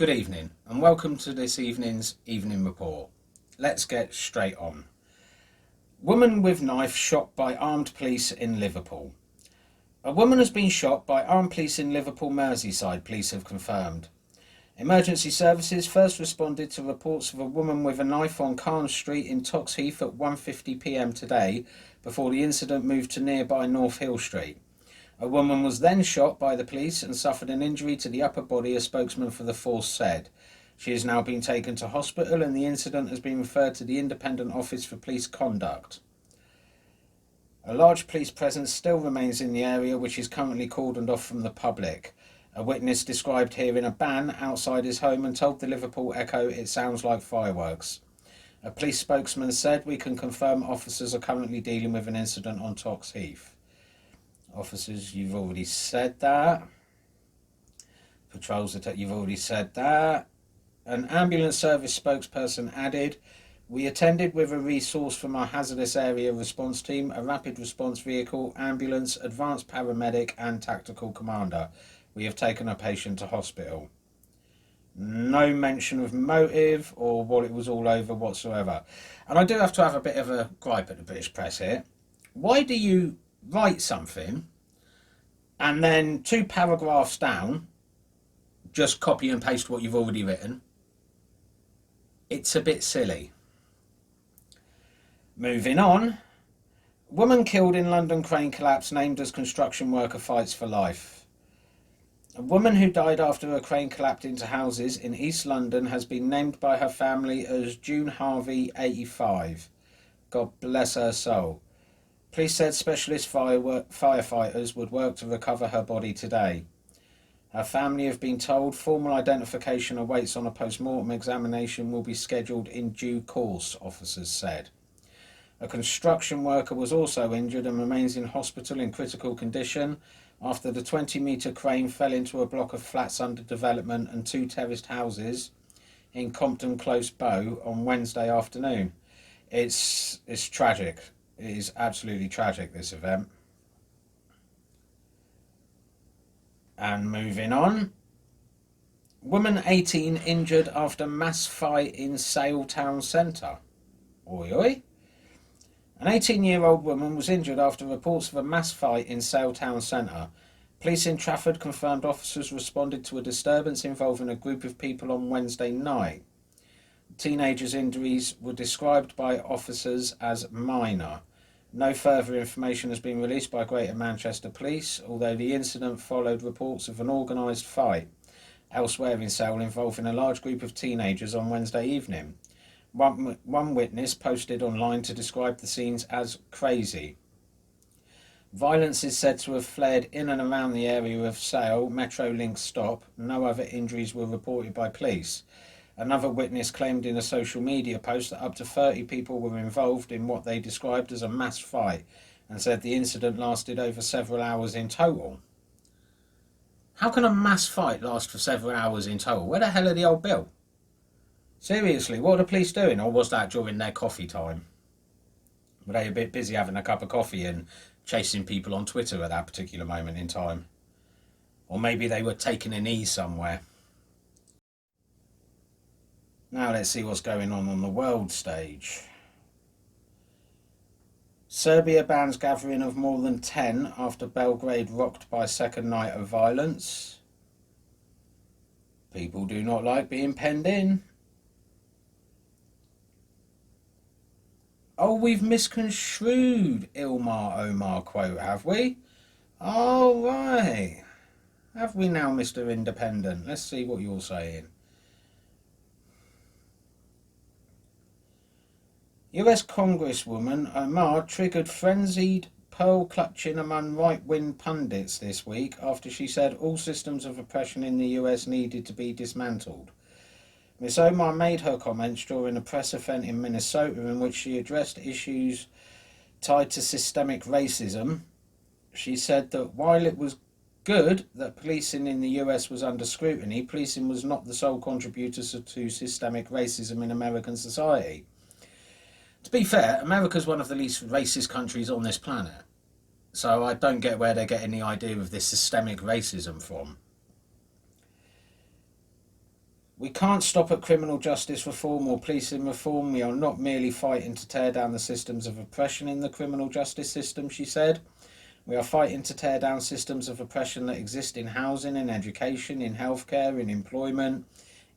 Good evening and welcome to this evening's Evening Report. Let's get straight on. Woman with knife shot by armed police in Liverpool. A woman has been shot by armed police in Liverpool, Merseyside, police have confirmed. Emergency services first responded to reports of a woman with a knife on Carn Street in Toxheath at 1:50 p.m. today before the incident moved to nearby North Hill Street. A woman was then shot by the police and suffered an injury to the upper body, a spokesman for the force said. She has now been taken to hospital and the incident has been referred to the Independent Office for Police Conduct. A large police presence still remains in the area, which is currently cordoned off from the public. A witness described hearing a bang outside his home and told the Liverpool Echo it sounds like fireworks. A police spokesman said, "We can confirm officers are currently dealing with an incident on Toxheath." Officers, you've already said that. Patrols, you've already said that. An ambulance service spokesperson added, "We attended with a resource from our hazardous area response team, a rapid response vehicle, ambulance, advanced paramedic and tactical commander. We have taken a patient to hospital." No mention of motive or what it was all over whatsoever. And I do have to have a bit of a gripe at the British press here. Why do you write something and then 2 paragraphs down just copy and paste what you've already written? It's a bit silly. Moving on. Woman killed in London crane collapse named as construction worker fights for life. A woman who died after a crane collapsed into houses in East London has been named by her family as June Harvey, 85. God bless her soul. Police said specialist firefighters would work to recover her body today. Her family have been told formal identification awaits on a post-mortem examination will be scheduled in due course, officers said. A construction worker was also injured and remains in hospital in critical condition after the 20-metre crane fell into a block of flats under development and 2 terraced houses in Compton Close Bow on Wednesday afternoon. It's tragic. It is absolutely tragic, this event. And moving on. Woman 18 injured after mass fight in Sale Town Centre. Oi oi. An 18-year-old woman was injured after reports of a mass fight in Sale Town Centre. Police in Trafford confirmed officers responded to a disturbance involving a group of people on Wednesday night. The teenagers' injuries were described by officers as minor. No further information has been released by Greater Manchester Police, although the incident followed reports of an organised fight elsewhere in Sale involving a large group of teenagers on Wednesday evening. One witness posted online to describe the scenes as crazy. Violence is said to have flared in and around the area of Sale Metrolink stop. No other injuries were reported by police. Another witness claimed in a social media post that up to 30 people were involved in what they described as a mass fight and said the incident lasted over several hours in total. How can a mass fight last for several hours in total? Where the hell are the old Bill? Seriously, what are the police doing? Or was that during their coffee time? Were they a bit busy having a cup of coffee and chasing people on Twitter at that particular moment in time? Or maybe they were taking an ease somewhere. Now let's see what's going on the world stage. Serbia bans gathering of more than 10 after Belgrade rocked by second night of violence. People do not like being penned in. Oh, we've misconstrued Ilmar Omar quote, have we? Oh, right. Have we now, Mr. Independent? Let's see what you're saying. US Congresswoman Omar triggered frenzied pearl-clutching among right-wing pundits this week after she said all systems of oppression in the US needed to be dismantled. Ms. Omar made her comments during a press event in Minnesota in which she addressed issues tied to systemic racism. She said that while it was good that policing in the US was under scrutiny, policing was not the sole contributor to systemic racism in American society. To be fair, America's one of the least racist countries on this planet. So I don't get where they're getting the idea of this systemic racism from. We can't stop at criminal justice reform or policing reform. We are not merely fighting to tear down the systems of oppression in the criminal justice system, she said. We are fighting to tear down systems of oppression that exist in housing, in education, in healthcare, in employment,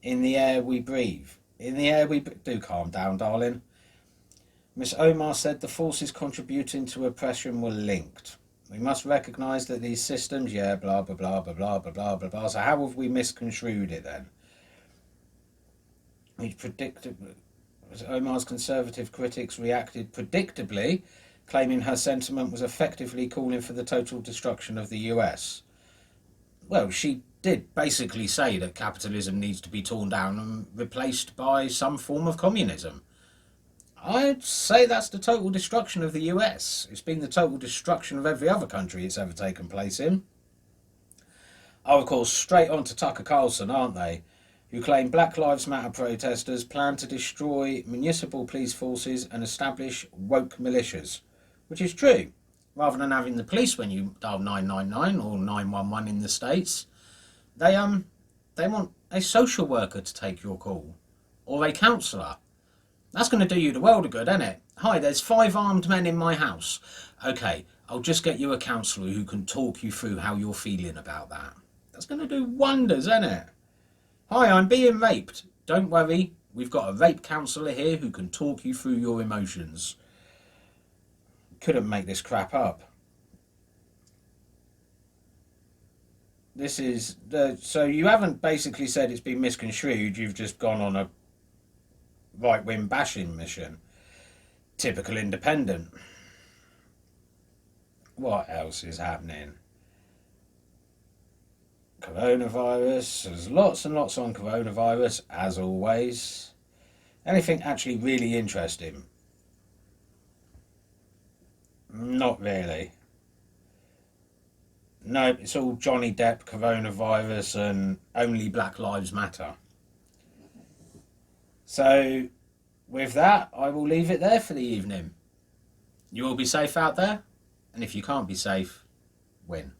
in the air we breathe. In the air we do calm down, darling. Miss Omar said the forces contributing to oppression were linked. We must recognise that these systems, blah, blah, blah, blah, blah, blah, blah, blah, blah. So how have we misconstrued it then? Which predicted, Omar's conservative critics reacted predictably, claiming her sentiment was effectively calling for the total destruction of the US. Well, she did basically say that capitalism needs to be torn down and replaced by some form of communism. I'd say that's the total destruction of the US. It's been the total destruction of every other country it's ever taken place in. Oh, of course, straight on to Tucker Carlson, aren't they? Who claim Black Lives Matter protesters plan to destroy municipal police forces and establish woke militias. Which is true. Rather than having the police when you dial 999 or 911 in the States, they want a social worker to take your call. Or a counsellor. That's going to do you the world of good, isn't it? Hi, there's 5 armed men in my house. Okay, I'll just get you a counsellor who can talk you through how you're feeling about that. That's going to do wonders, isn't it? Hi, I'm being raped. Don't worry, we've got a rape counsellor here who can talk you through your emotions. Couldn't make this crap up. This is... so you haven't basically said it's been misconstrued, you've just gone on a right-wing bashing mission. Typical independent. What else is happening? Coronavirus. There's lots and lots on coronavirus, as always. Anything actually really interesting? Not really. No, it's all Johnny Depp, coronavirus, and only Black Lives Matter. So, with that, I will leave it there for the evening. You all be safe out there, and if you can't be safe, win.